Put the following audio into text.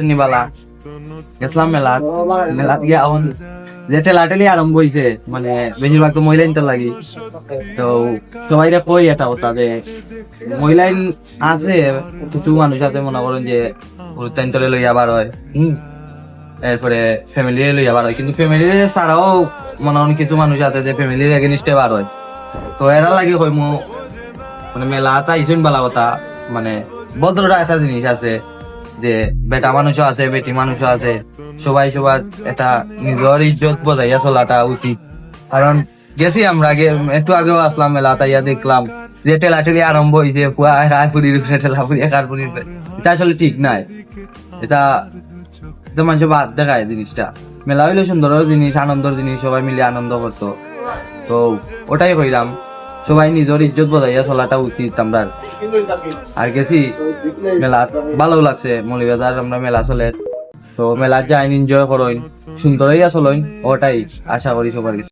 নিবালা গেছিলাম মেলাত মেলাত গিয়ে এখন যে ঠেলাঠেলি আরম্ভ হয়েছে, মানে বেশিরভাগ তো মহিলাই তো লাগি। তো সবাই কই এটা কথা যে মহিলাই আছে, কিছু মানুষ আছে মনে করেন যে গুরুত্বান্তরে লইয়া বার হয়, এরপরে ফ্যামিলি লইয়া বার হয়, কিন্তু ফ্যামিলি ছাড়াও মনে হয় কিছু মানুষ আছে যে ফ্যামিলির এগেনিস্টে বার হয়। তো এরা লাগে কই মানে মেলাটা ইসুন বালা কথা, মানে ভদ্রতা একটা জিনিস আছে যে বেটা মানুষও আছে বেটি মানুষও আছে, সবাই সবার একটা নিজের ইজ্জত বজাইয়া চলাটা উচিত। কারণ গেছি আমরা একটু আগেও আসলাম মেলা, তাইয়া দেখলাম যে ঠেলাঠেলি আরম্ভ হয়েছে, এটা আসলে ঠিক নাই। এটা মানুষের বাদ দেখায় জিনিসটা। মেলা হইলে সুন্দর জিনিস, আনন্দের জিনিস, সবাই মিলে আনন্দ করতো। তো ওটাই কইলাম, সবাই নিজের ইজ্জত বজাইয়া চলাটা উচিত আমরা। আর গেছি মেলা, ভালো লাগছে মৌলিবাজার আমরা মেলা চলে। তো মেলা যাই এনজয় করইন, সুন্দর হইয়া চলইন, ওটাই আশা করি সবার কাছে।